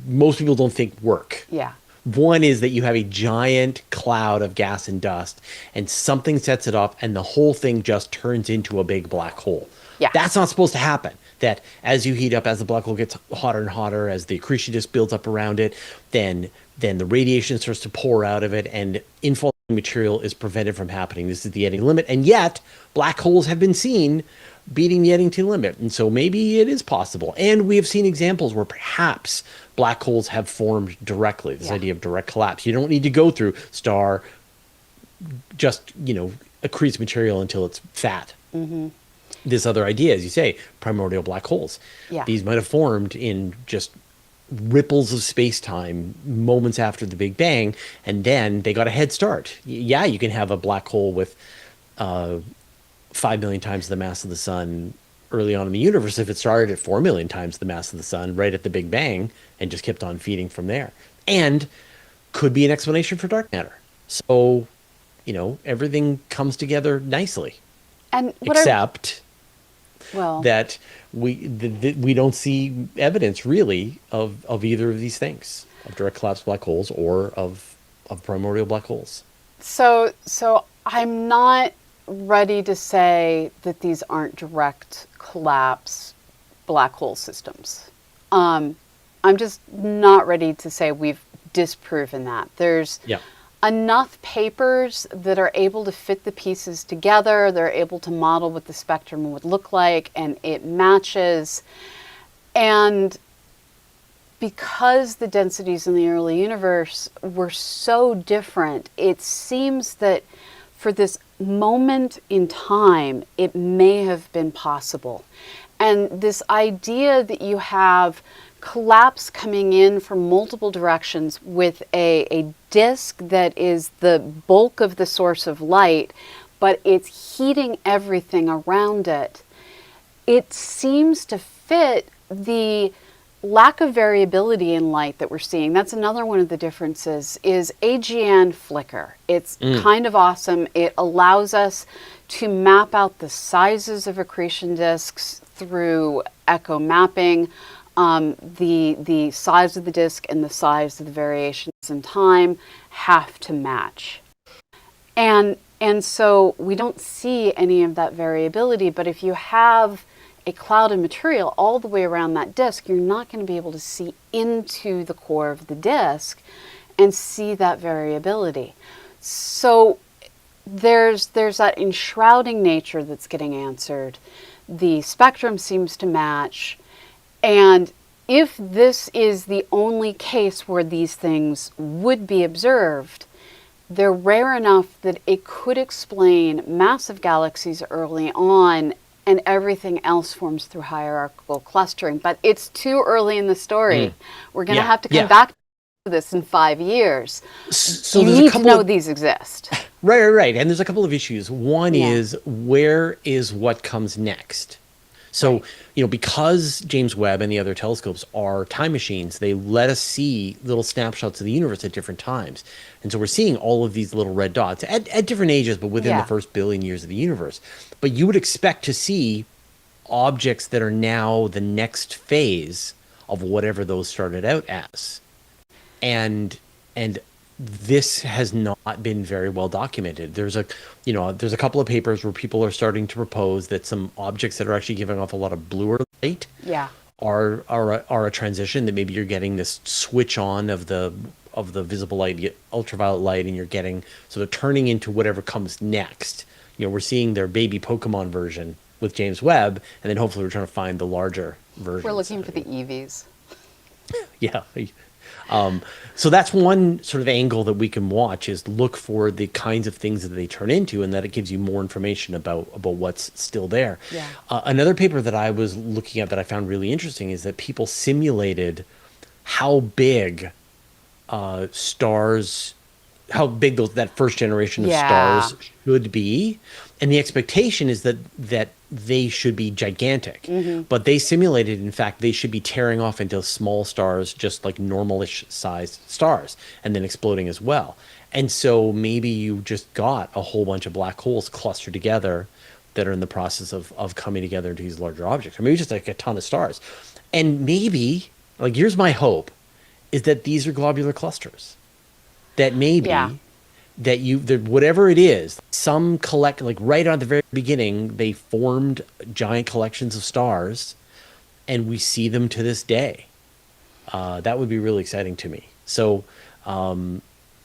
most people don't think work. Yeah. One is that you have a giant cloud of gas and dust, and something sets it up, and the whole thing just turns into a big black hole. Yeah. That's not supposed to happen. That as you heat up, as the black hole gets hotter and hotter, as the accretion disk builds up around it, then the radiation starts to pour out of it, and infalling material is prevented from happening. This is the Eddington limit, and yet black holes have been seen beating the Eddington limit, and so maybe it is possible. And we have seen examples where perhaps black holes have formed directly. This idea of direct collapse. You don't need to go through star, just accretes material until it's fat. Mm-hmm. This other idea, as you say, primordial black holes. Yeah. These might have formed in just ripples of space-time moments after the Big Bang, and then they got a head start. Yeah, you can have a black hole with 5 million times the mass of the sun early on in the universe if it started at 4 million times the mass of the sun right at the Big Bang and just kept on feeding from there. And could be an explanation for dark matter. So, everything comes together nicely. And except that we don't see evidence really of either of these things, of direct collapse black holes or of primordial black holes. So I'm not ready to say that these aren't direct collapse black hole systems. I'm just not ready to say we've disproven that. There's Yeah. enough papers that are able to fit the pieces together. They're able to model what the spectrum would look like, and it matches. And because the densities in the early universe were so different, it seems that for this moment in time, it may have been possible. And this idea that you have collapse coming in from multiple directions with a disk that is the bulk of the source of light, but it's heating everything around it, it seems to fit the lack of variability in light that we're seeing. That's another one of the differences, is AGN flicker. It's kind of awesome. It allows us to map out the sizes of accretion disks through echo mapping. The size of the disk and the size of the variations in time have to match. And so we don't see any of that variability, but if you have a cloud of material all the way around that disk, you're not going to be able to see into the core of the disk and see that variability. So there's that enshrouding nature that's getting answered. The spectrum seems to match. And if this is the only case where these things would be observed, they're rare enough that it could explain massive galaxies early on, and everything else forms through hierarchical clustering. But it's too early in the story. We're going to have to come back to this in 5 years. So you need to know these exist. Right. And there's a couple of issues. One is, where is what comes next? So, because James Webb and the other telescopes are time machines, they let us see little snapshots of the universe at different times. And so we're seeing all of these little red dots at different ages, but within the first billion years of the universe. But you would expect to see objects that are now the next phase of whatever those started out as. And this has not been very well documented. There's a couple of papers where people are starting to propose that some objects that are actually giving off a lot of bluer light are a transition, that maybe you're getting this switch on of the visible light, you get ultraviolet light, and you're getting sort of turning into whatever comes next. We're seeing their baby Pokemon version with James Webb, and then hopefully we're trying to find the larger version. We're looking for the EVs. Yeah. So that's one sort of angle that we can watch, is look for the kinds of things that they turn into, and that it gives you more information about what's still there. Yeah. Another paper that I was looking at that I found really interesting is that people simulated how big that first generation of stars should be. And the expectation is that they should be gigantic. But they simulated, in fact, they should be tearing off into small stars, just like normalish sized stars, and then exploding as well. And so maybe you just got a whole bunch of black holes clustered together that are in the process of coming together into these larger objects. Or maybe just like a ton of stars. And maybe, here's my hope, is that these are globular clusters. That maybe that whatever it is, some right at the very beginning, they formed giant collections of stars, and we see them to this day. That would be really exciting to me. So,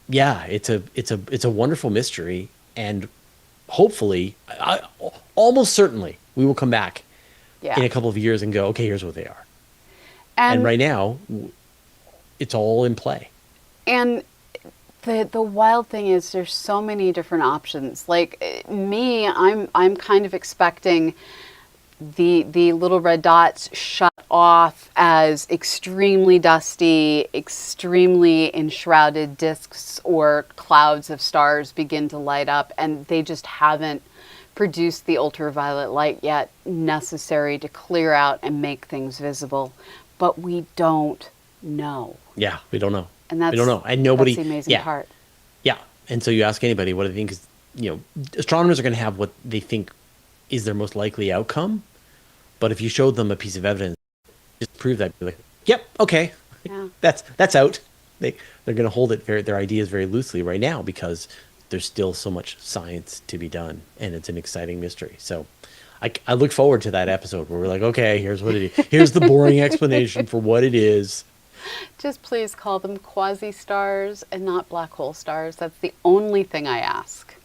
it's a wonderful mystery, and hopefully, almost certainly, we will come back in a couple of years and go, okay, here's what they are. And right now, it's all in play. And the wild thing is, there's so many different options. Like me, I'm kind of expecting the little red dots shut off as extremely dusty, extremely enshrouded disks or clouds of stars begin to light up, and they just haven't produced the ultraviolet light yet necessary to clear out and make things visible. But we don't know. Yeah, we don't know. And we don't know. And nobody. That's the amazing part. Yeah. And so you ask anybody what do they think is, astronomers are going to have what they think is their most likely outcome. But if you showed them a piece of evidence, just prove that, like, yep, okay, that's out. They're going to hold their ideas very loosely right now, because there's still so much science to be done, and it's an exciting mystery. So I look forward to that episode where we're like, okay, here's what it is. Here's the boring explanation for what it is. Just please call them quasi-stars and not black hole stars. That's the only thing I ask.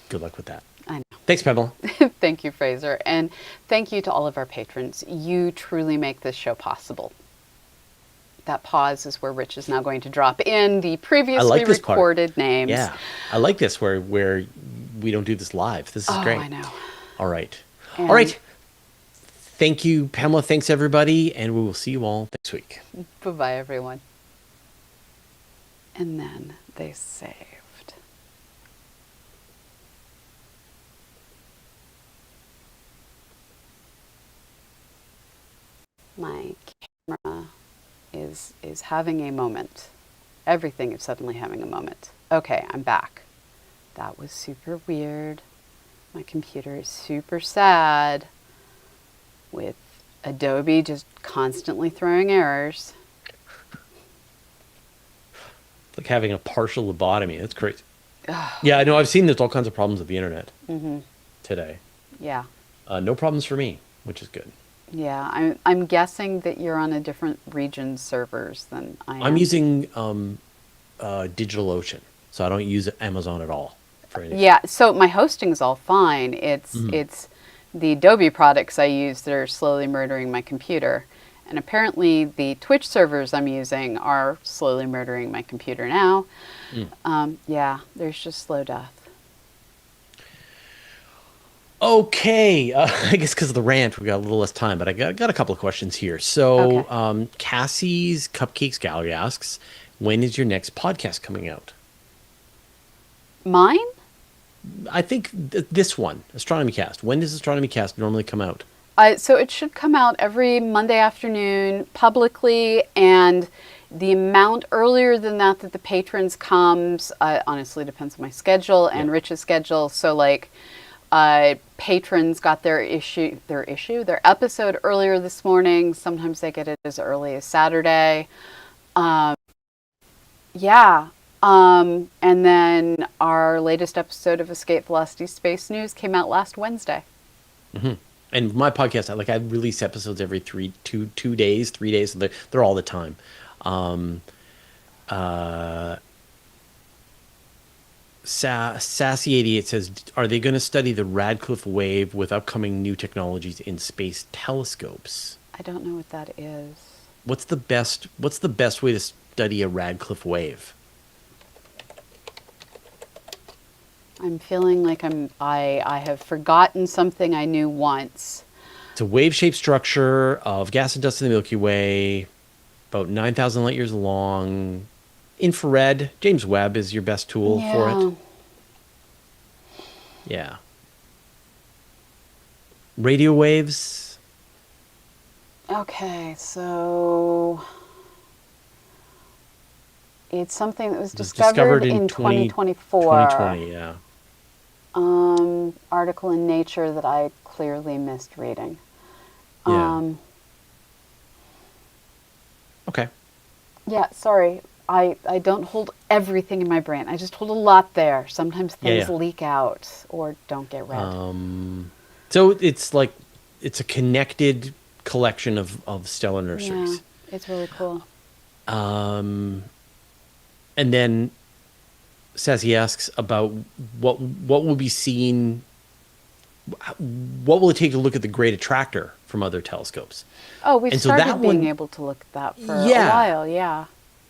Good luck with that. I know. Thanks, Pamela. Thank you, Fraser. And thank you to all of our patrons. You truly make this show possible. That pause is where Rich is now going to drop in the previously recorded names. Yeah, I like this where we don't do this live. This is great. I know. All right. All right. Thank you, Pamela. Thanks, everybody. And we will see you all next week. Bye-bye, everyone. And then they saved. My camera is having a moment. Everything is suddenly having a moment. Okay, I'm back. That was super weird. My computer is super sad with Adobe just constantly throwing errors. It's like having a partial lobotomy. That's crazy. Yeah, I know. I've seen there's all kinds of problems with the internet today. Yeah. No problems for me, which is good. Yeah, I'm guessing that you're on a different region's servers than I am. I'm using DigitalOcean, so I don't use Amazon at all for anything. Yeah, so my hosting's all fine. It's the Adobe products I use that are slowly murdering my computer. And apparently the Twitch servers I'm using are slowly murdering my computer now. Yeah, there's just slow death. Okay, I guess because of the rant, we got a little less time, but I got a couple of questions here. So, Okay. Cassie's Cupcakes Gallery asks, when is your next podcast coming out? Mine? I think this one, Astronomy Cast. When does Astronomy Cast normally come out? So it should come out every Monday afternoon publicly, and the amount earlier than that the patrons comes honestly depends on my schedule and Rich's schedule. So like patrons got their episode earlier this morning. Sometimes they get it as early as Saturday. And then our latest episode of Escape Velocity Space News came out last Wednesday. And my podcast, I release episodes every 3 days. So they're all the time. Sassy88 says, are they going to study the Radcliffe wave with upcoming new technologies in space telescopes? I don't know what that is. What's the best way to study a Radcliffe wave? I'm feeling like I have forgotten something I knew once. It's a wave-shaped structure of gas and dust in the Milky Way, about 9,000 light years long. Infrared. James Webb is your best tool for it. Yeah. Radio waves. Okay, so it's something that was discovered in 2024. 2020, yeah. Article in Nature that I clearly missed reading. Yeah. Okay. Yeah, sorry. I don't hold everything in my brain. I just hold a lot there. Sometimes things leak out or don't get read. So it's a connected collection of stellar nurseries. Yeah, it's really cool. And then Sassy asks about what will be seen. What will it take to look at the Great Attractor from other telescopes? Oh, we've started being able to look at that for a while, yeah.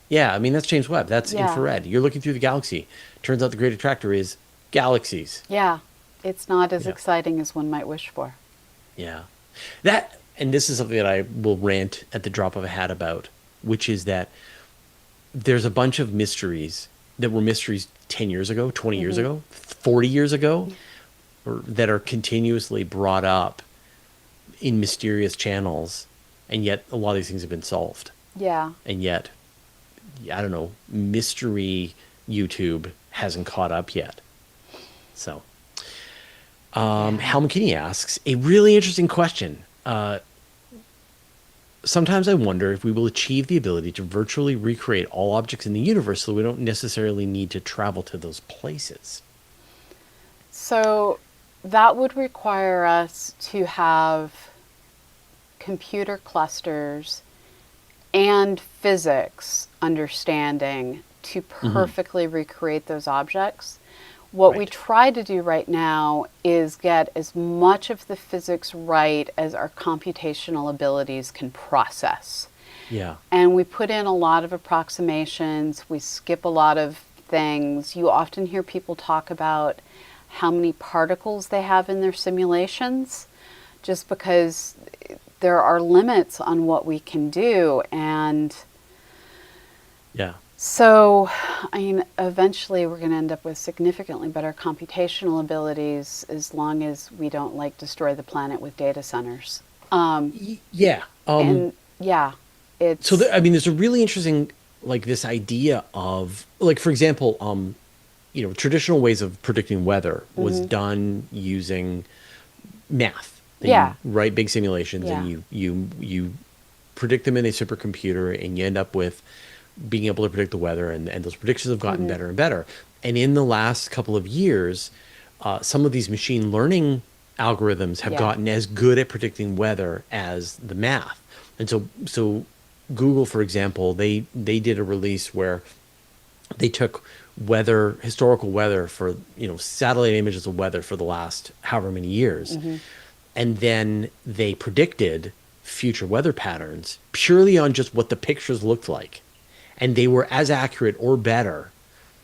Yeah, I mean, that's James Webb. That's infrared. You're looking through the galaxy. Turns out the Great Attractor is galaxies. Yeah, it's not as exciting as one might wish for. Yeah. And this is something that I will rant at the drop of a hat about, which is that there's a bunch of mysteries that were mysteries 10 years ago, 20 years ago, 40 years ago, that are continuously brought up in mysterious channels, and yet a lot of these things have been solved. Yeah. And yet, I don't know, mystery YouTube hasn't caught up yet. So, Hal McKinney asks, a really interesting question. Sometimes I wonder if we will achieve the ability to virtually recreate all objects in the universe so we don't necessarily need to travel to those places. So that would require us to have computer clusters and physics understanding to perfectly recreate those objects. What we try to do right now is get as much of the physics right as our computational abilities can process. Yeah. And we put in a lot of approximations, we skip a lot of things. You often hear people talk about how many particles they have in their simulations, just because there are limits on what we can do. And Yeah. so, I mean, eventually we're going to end up with significantly better computational abilities as long as we don't like destroy the planet with data centers. Yeah. And yeah, it's So I mean, there's a really interesting, like, this idea of, like, for example, traditional ways of predicting weather was done using math. Yeah. You write big simulations Yeah. and you predict them in a supercomputer, and you end up with being able to predict the weather, and those predictions have gotten better and better. And in the last couple of years, some of these machine learning algorithms have gotten as good at predicting weather as the math. And so Google, for example, they did a release where they took historical weather for, satellite images of weather for the last however many years, and then they predicted future weather patterns purely on just what the pictures looked like. And they were as accurate or better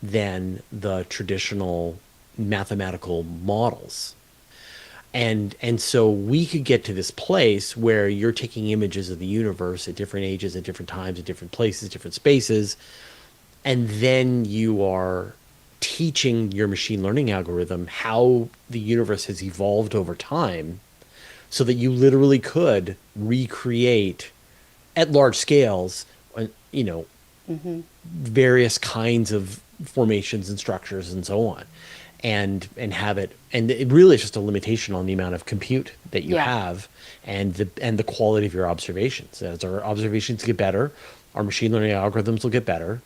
than the traditional mathematical models. And so we could get to this place where you're taking images of the universe at different ages, at different times, at different places, different spaces, and then you are teaching your machine learning algorithm how the universe has evolved over time, so that you literally could recreate at large scales, various kinds of formations and structures and so on, and have it. And it really is just a limitation on the amount of compute that you have, and the quality of your observations. As our observations get better, our machine learning algorithms will get better,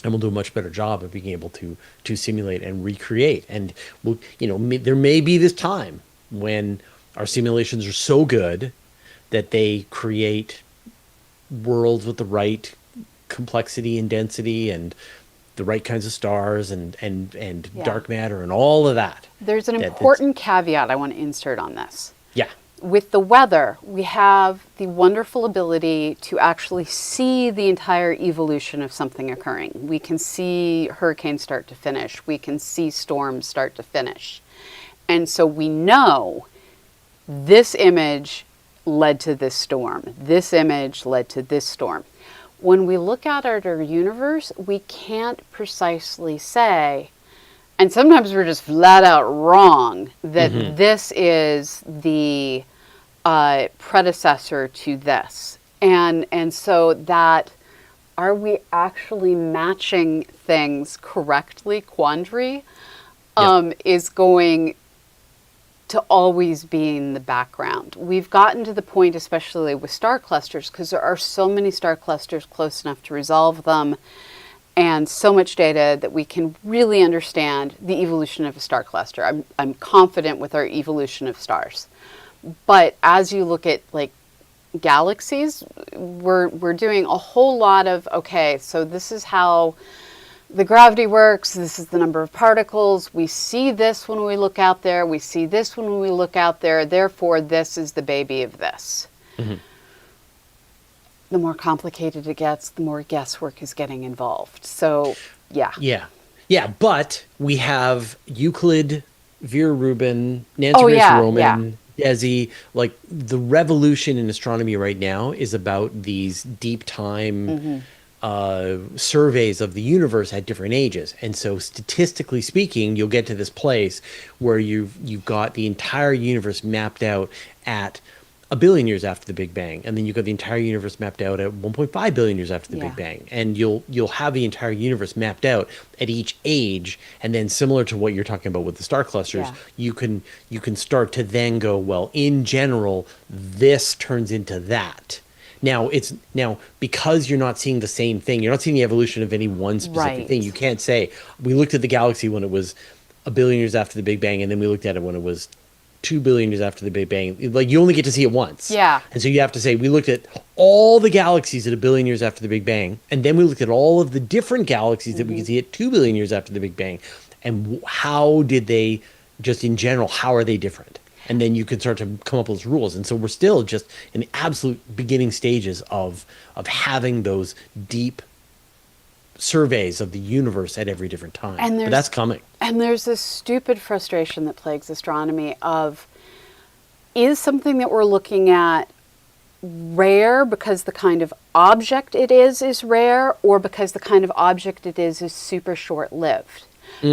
and we'll do a much better job of being able to simulate and recreate. And there may be this time when our simulations are so good that they create worlds with the right complexity and density and the right kinds of stars and dark matter and all of that. There's an important caveat I want to insert on this. Yeah. With the weather, we have the wonderful ability to actually see the entire evolution of something occurring. We can see hurricanes start to finish. We can see storms start to finish. And so we know this image led to this storm. This image led to this storm. When we look out at our universe, we can't precisely say, and sometimes we're just flat out wrong, that this is the predecessor to this. And so that, are we actually matching things correctly, quandary, is going to always be in the background. We've gotten to the point, especially with star clusters, because there are so many star clusters close enough to resolve them, and so much data that we can really understand the evolution of a star cluster. I'm confident with our evolution of stars. But as you look at like galaxies, we're doing a whole lot of, okay, so this is how the gravity works, this is the number of particles, we see this when we look out there, we see this when we look out there, therefore this is the baby of this. The more complicated it gets, the more guesswork is getting involved. So, yeah, but we have Euclid, Vera Rubin, Nancy Grace Roman, Desi. Like, the revolution in astronomy right now is about these deep time surveys of the universe at different ages. And so statistically speaking, you'll get to this place where you've got the entire universe mapped out at 1 billion years after the Big Bang, and then you've got the entire universe mapped out at 1.5 billion years after the Big Bang, and you'll have the entire universe mapped out at each age. And then, similar to what you're talking about with the star clusters, you can start to then go, well, in general, this turns into that. Now, because you're not seeing the same thing, you're not seeing the evolution of any one specific thing. You can't say, we looked at the galaxy when it was a billion years after the Big Bang, and then we looked at it when it was 2 billion years after the Big Bang. Like, you only get to see it once. Yeah. And so you have to say, we looked at all the galaxies at a billion years after the Big Bang, and then we looked at all of the different galaxies that we can see at 2 billion years after the Big Bang. And how did they, just in general, how are they different? And then you can start to come up with those rules. And so we're still just in the absolute beginning stages of having those deep surveys of the universe at every different time. But that's coming. And there's this stupid frustration that plagues astronomy of, is something that we're looking at rare because the kind of object it is rare, or because the kind of object it is super short-lived?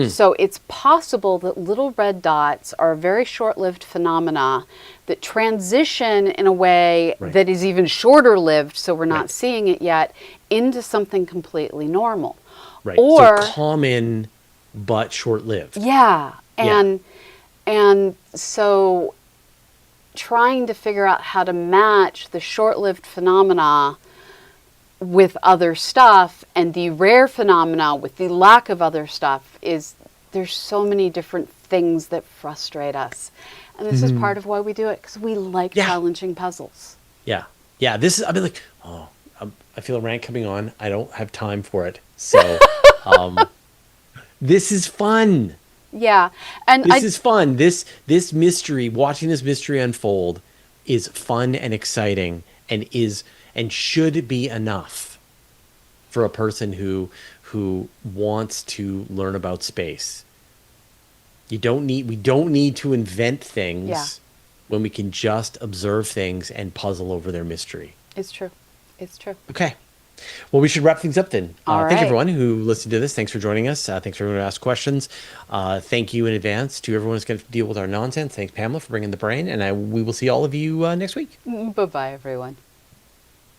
So it's possible that little red dots are a very short-lived phenomena that transition in a way that is even shorter-lived, so we're not seeing it yet, into something completely normal. Right. Or so common but short-lived. Yeah. And so trying to figure out how to match the short-lived phenomena with other stuff and the rare phenomena with the lack of other stuff there's so many different things that frustrate us. And this is part of why we do it, because we like challenging puzzles. Yeah. Yeah. I've been like, I feel a rant coming on. I don't have time for it. So this is fun. Yeah. And this is fun. This mystery, watching this mystery unfold, is fun and exciting, and should be enough for a person who wants to learn about space. We don't need to invent things when we can just observe things and puzzle over their mystery. It's true. It's true. Okay. Well, we should wrap things up then. All Thank right. everyone who listened to this. Thanks for joining us. Thanks for everyone who asked questions. Thank you in advance to everyone who's going to deal with our nonsense. Thanks, Pamela, for bringing the brain. And we will see all of you next week. Bye-bye, everyone.